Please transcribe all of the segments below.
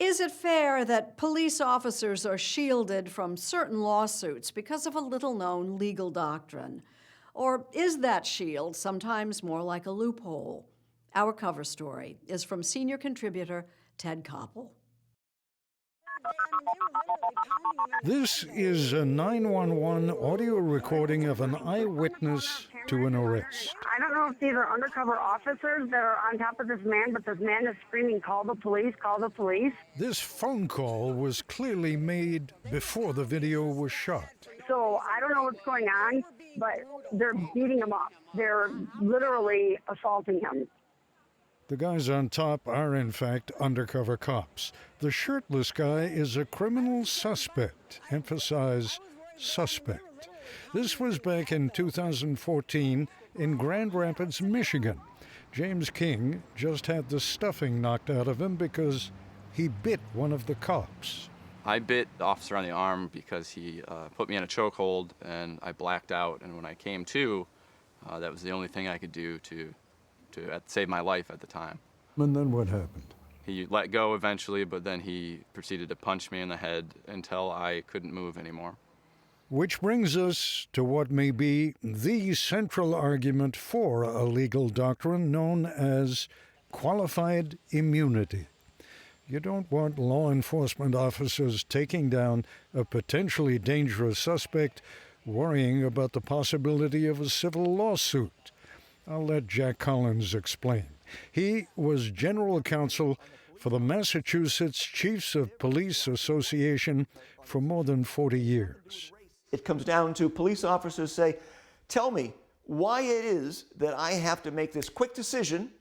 Is it fair that police officers are shielded from certain lawsuits because of a little-known legal doctrine? Or is that shield sometimes more like a loophole? Our cover story is from senior contributor Ted Koppel. This is a 911 audio recording of an eyewitness to an arrest. I don't know if these are undercover officers that are on top of this man, but this man is screaming, "Call the police, call the police." This phone call was clearly made before the video was shot. So I don't know what's going on, but they're beating him up. They're literally assaulting him. The guys on top are, in fact, undercover cops. The shirtless guy is a criminal suspect. Emphasize suspect. This was back in 2014 in Grand Rapids, Michigan. James King just had the stuffing knocked out of him because he bit one of the cops. I bit the officer on the arm because he put me in a chokehold and I blacked out. And when I came to, that was the only thing I could do to save my life at the time. And then what happened? He let go eventually, but then he proceeded to punch me in the head until I couldn't move anymore. Which brings us to what may be the central argument for a legal doctrine known as qualified immunity. You don't want law enforcement officers taking down a potentially dangerous suspect, worrying about the possibility of a civil lawsuit. I'll let Jack Collins explain. He was general counsel for the Massachusetts Chiefs of Police Association for more than 40 years. It comes down to police officers say, tell me why it is that I have to make this quick decision,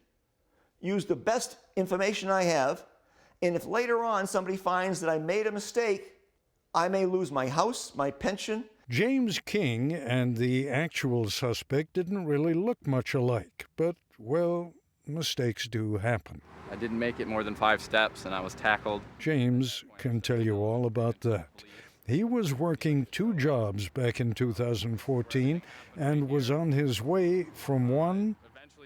use the best information I have, and if later on somebody finds that I made a mistake, I may lose my house, my pension. James King and the actual suspect didn't really look much alike, but, well, mistakes do happen. I didn't make it more than 5 steps and I was tackled. James can tell you all about that. He was working 2 jobs back in 2014 and was on his way from one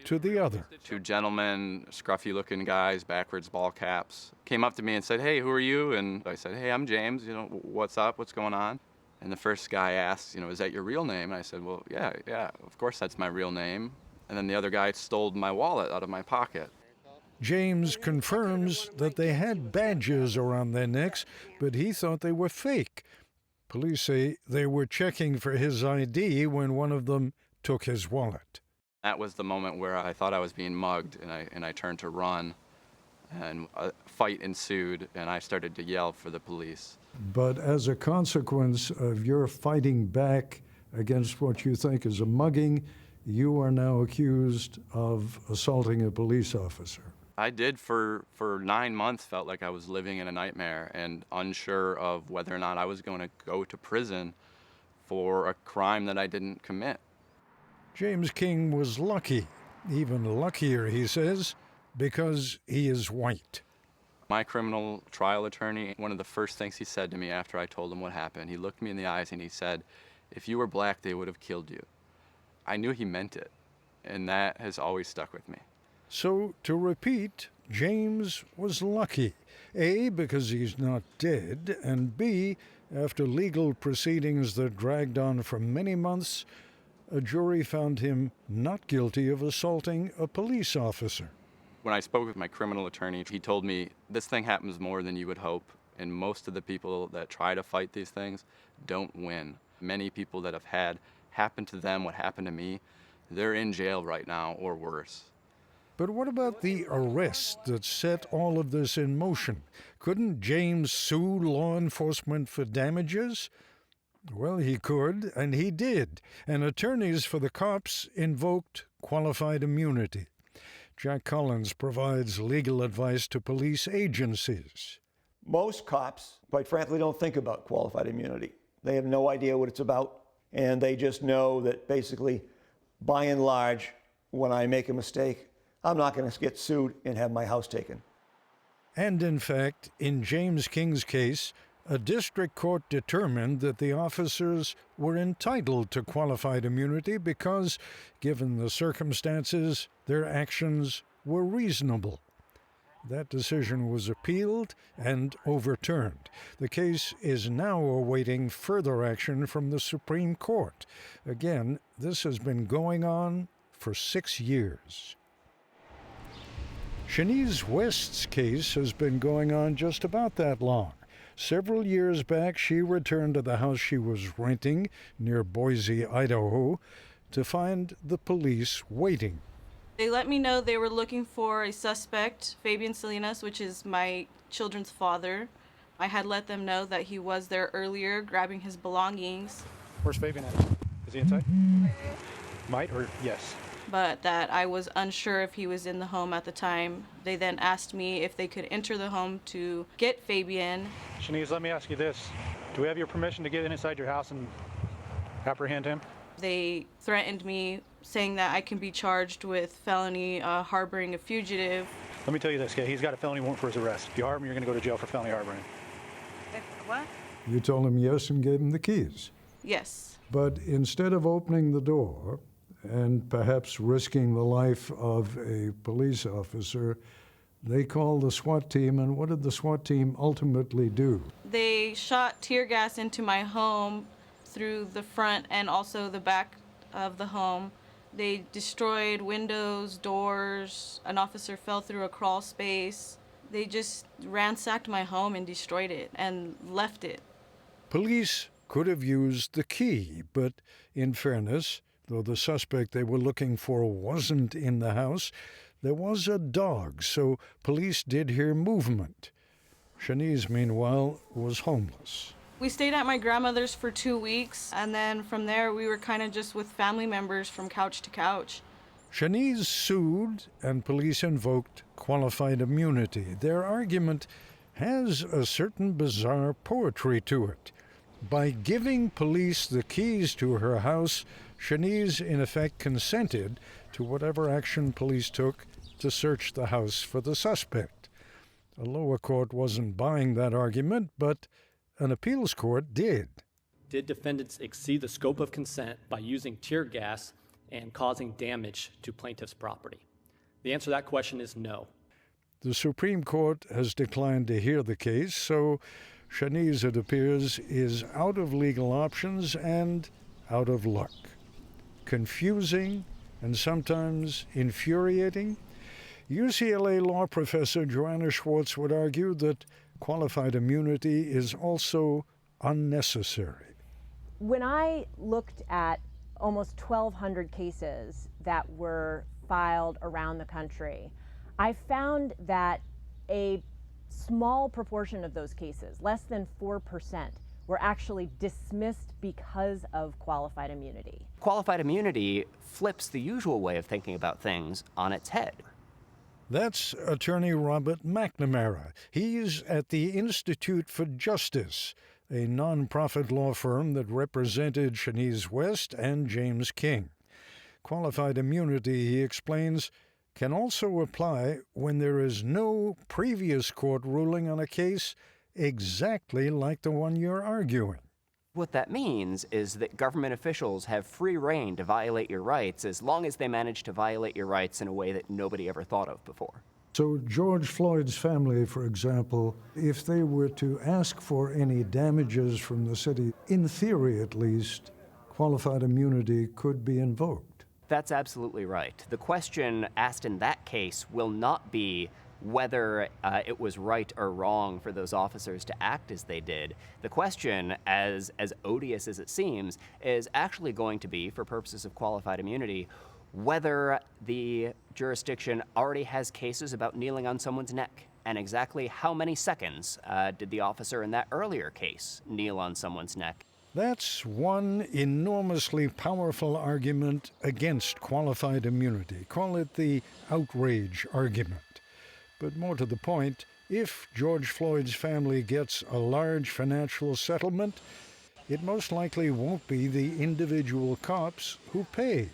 to the other. 2 gentlemen, scruffy-looking guys, backwards ball caps, came up to me and said, "Hey, who are you?" And I said, "Hey, I'm James. What's up? What's going on?" And the first guy asked, "Is that your real name?" And I said, "Well, yeah, of course that's my real name." And then the other guy stole my wallet out of my pocket. James confirms that they had badges around their necks, but he thought they were fake. Police say they were checking for his ID when one of them took his wallet. That was the moment where I thought I was being mugged, and I turned to run, and a fight ensued, and I started to yell for the police. But as a consequence of your fighting back against what you think is a mugging, you are now accused of assaulting a police officer. I did for 9 months felt like I was living in a nightmare and unsure of whether or not I was going to go to prison for a crime that I didn't commit. James King was lucky, even luckier, he says, because he is white. My criminal trial attorney, one of the first things he said to me after I told him what happened, he looked me in the eyes and he said, "If you were black, they would have killed you." I knew he meant it, and that has always stuck with me. So, to repeat, James was lucky. A, because he's not dead, and B, after legal proceedings that dragged on for many months, a jury found him not guilty of assaulting a police officer. When I spoke with my criminal attorney, he told me, this thing happens more than you would hope, and most of the people that try to fight these things don't win. Many people that have had happen to them what happened to me, they're in jail right now or worse. But what about the arrest that set all of this in motion? Couldn't James sue law enforcement for damages? Well, he could, and he did, and attorneys for the cops invoked qualified immunity. Jack Collins provides legal advice to police agencies. Most cops, quite frankly, don't think about qualified immunity. They have no idea what it's about, and they just know that basically, by and large, when I make a mistake, I'm not going to get sued and have my house taken. And in fact, in James King's case, a district court determined that the officers were entitled to qualified immunity because, given the circumstances, their actions were reasonable. That decision was appealed and overturned. The case is now awaiting further action from the Supreme Court. Again, this has been going on for 6 years. Shanice West's case has been going on just about that long. Several years back, she returned to the house she was renting near Boise, Idaho, to find the police waiting. They let me know they were looking for a suspect, Fabian Salinas, which is my children's father. I had let them know that he was there earlier, grabbing his belongings. Where's Fabian at? Is he inside? Might or yes? But that I was unsure if he was in the home at the time. They then asked me if they could enter the home to get Fabian. Shanice, let me ask you this. Do we have your permission to get inside your house and apprehend him? They threatened me, saying that I can be charged with felony harboring a fugitive. Let me tell you this, kid. He's got a felony warrant for his arrest. If you harbor him, you're going to go to jail for felony harboring. What? You told him yes and gave him the keys. Yes. But instead of opening the door and perhaps risking the life of a police officer, they called the SWAT team, and what did the SWAT team ultimately do? They shot tear gas into my home through the front and also the back of the home. They destroyed windows, doors. An officer fell through a crawl space. They just ransacked my home and destroyed it and left it. Police could have used the key, but in fairness, though the suspect they were looking for wasn't in the house, there was a dog, so police did hear movement. Shanice, meanwhile, was homeless. We stayed at my grandmother's for 2 weeks, and then from there we were kind of just with family members from couch to couch. Shanice sued, and police invoked qualified immunity. Their argument has a certain bizarre poetry to it. By giving police the keys to her house, Shanice, in effect, consented to whatever action police took to search the house for the suspect. A lower court wasn't buying that argument, but an appeals court did. Did defendants exceed the scope of consent by using tear gas and causing damage to plaintiff's property? The answer to that question is no. The Supreme Court has declined to hear the case, so Shanice, it appears, is out of legal options and out of luck. Confusing and sometimes infuriating. UCLA law professor Joanna Schwartz would argue that qualified immunity is also unnecessary. When I looked at almost 1,200 cases that were filed around the country, I found that a small proportion of those cases, less than 4%, were actually dismissed because of qualified immunity. Qualified immunity flips the usual way of thinking about things on its head. That's attorney Robert McNamara. He's at the Institute for Justice, a nonprofit law firm that represented Shanice West and James King. Qualified immunity, he explains, can also apply when there is no previous court ruling on a case exactly like the one you're arguing. What that means is that government officials have free rein to violate your rights as long as they manage to violate your rights in a way that nobody ever thought of before. So George Floyd's family, for example, if they were to ask for any damages from the city, in theory at least, qualified immunity could be invoked. That's absolutely right. The question asked in that case will not be whether it was right or wrong for those officers to act as they did. The question, as odious as it seems, is actually going to be, for purposes of qualified immunity, whether the jurisdiction already has cases about kneeling on someone's neck, and exactly how many seconds did the officer in that earlier case kneel on someone's neck. That's one enormously powerful argument against qualified immunity. Call it the outrage argument. But more to the point, if George Floyd's family gets a large financial settlement, it most likely won't be the individual cops who pay.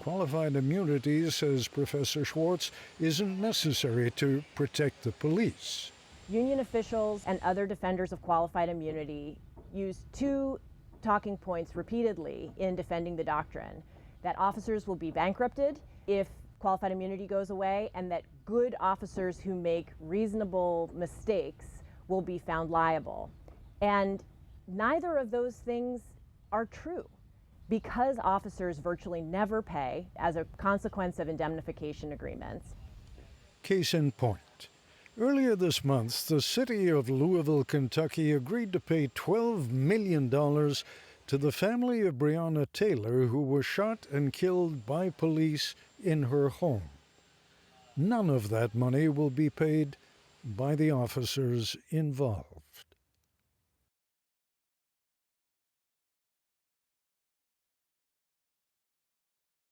Qualified immunity, says Professor Schwartz, isn't necessary to protect the police. Union officials and other defenders of qualified immunity use two talking points repeatedly in defending the doctrine: that officers will be bankrupted if qualified immunity goes away, and that good officers who make reasonable mistakes will be found liable. And neither of those things are true, because officers virtually never pay as a consequence of indemnification agreements. Case in point. Earlier this month, the city of Louisville, Kentucky agreed to pay $12 million to the family of Breonna Taylor, who was shot and killed by police in her home. None of that money will be paid by the officers involved.